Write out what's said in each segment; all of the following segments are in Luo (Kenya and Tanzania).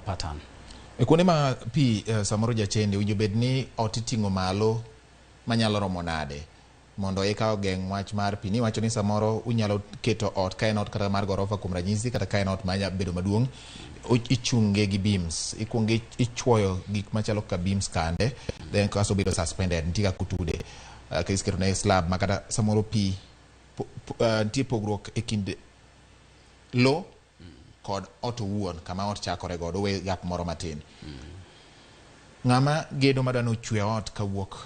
pattern. E kuonde ma pi samoro jachende winjo bed ni ot iting'o malo manyalo romo nade mondo eka ogeng' wach mar pi. Ni wacho ni samoro unyalo keto ot ka en ot kata mar gorofa kuom ranyisi, kata ka en ot manya bedo maduong', ichunge gi beams, ikuongo ichwoyo gik machalo ka beams kande, then kaso bedo suspended, nitie kaka kutude ka isketo ne slab makata samoro pi nitie pogruok e kind lo kod ot owuon kama ot chakore godo, we gap moro matin. Ng'ama gedo madwano chwe ot kawuok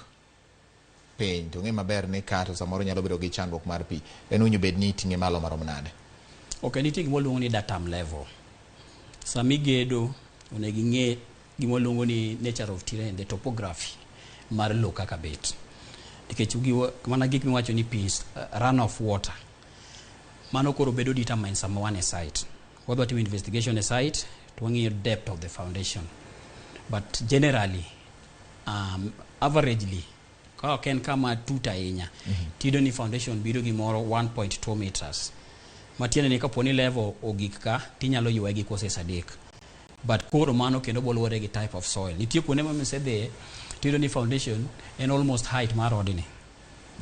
piny to ng'e maber ni kato samoro nyalo bedo gi chandruok mar pi, en winjo bed ni iting'e malo marom nade? Okay, nitie gima luongo ni datum level. Sami gedo onego ing'e gima luongo ni nature of terrain, the topography mar lowo kaka bet. Nikech mana gik miwacho ni pi run of water, mano koro bedo determine sama wan e site. Wadwa timo investigation e site to wang'iyo depth of the foundation, but generally averagely ka ok en kama tut ahinya, tido ni foundation biro gi moro 1.2 meters, matiende ni kaponi level ogik ka tinyalo ywe gi kose sadek. But koro mano kendo boluwore gi type of soil. Nitie kuonde ma misedhe tido ni foundation en almost height mar odni.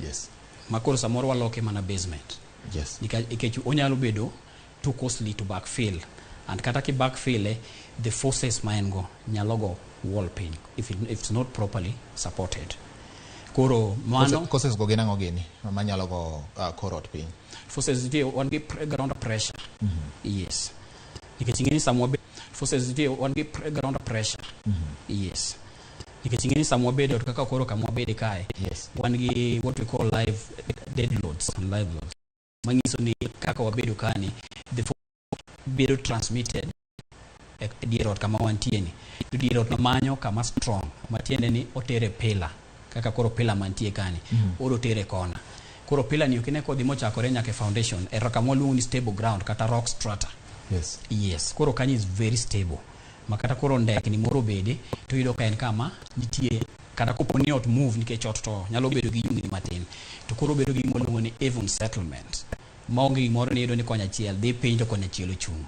Yes. Makoro samoro waloke mana basement. Yes. Nikech onyalo bedo too costly to backfill, and kata ki backfill the forces ma en go nyalo go wall pin if it's not properly supported. Koro mano forces go gina ngogeni manyalo go korot pin. Forces dey one be ground pressure. Yes. Nikech ingeni samwa forces dey one be ground pressure. Yes. Nikech ingeni samwa bedo kaka koro kamwa bede kae. Yes. One gi what we call live dead loads and live loads. Mangiso ni kaka wabedo kani the bedo transmitted dirot kama wantie ni dirot no manyo kama strong matiende ni otere pila kaka koro pila mantie kani oro tere kona. Koro pila ni ukine kodhi mochakore nyaka foundation era kama luongo ni stable ground kata rock strata. Yes. Yes. Koro kanyi is very stable, makata koro ndek ni moro bede to yudo ka en kama nitie kata koponi ot move nikech ot to nyalo bedo gi yungni matin to koro bedo gi luongo ni even settlement. Maonge gimoro ni yudo ni konya chiel dhi piny to konya chielo chung.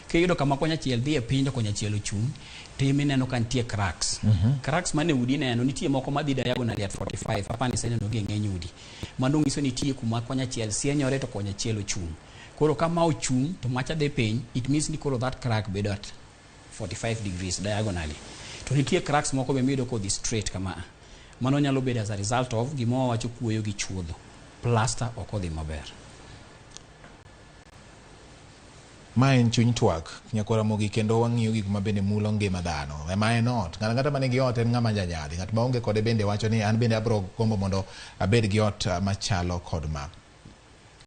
Kiyudo kama konya chiel dhi e piny to konya chielo chung, timi neno ka nitie cracks. Cracks mane udi neno nitie moko madhi diagonally at 45 apani sene no gi ng'eny udi. Mano nyiso nitie kuma konya chiel sienyore to konya chielo chung. Koro kama ochung to macha dhi piny, it means ni koro that crack bedo at 45 degrees diagonally. To nitie cracks moko be mido kodhi straight kama. Mano nyalo bedo as a result of gimo wacho kuoyo gi chuodho. Plaster ok odhi maber. Ma en chuny twak nyakora Ramogi, kendo wang'iyo gik ma bende mulo ngima dhano. Ma en ot, ng'ata mane gi ot en ng'ama janyadhi, ng'at ma onge kode bende wacho ni an bende abro gombo mondo abed gi ot machalo kod ma.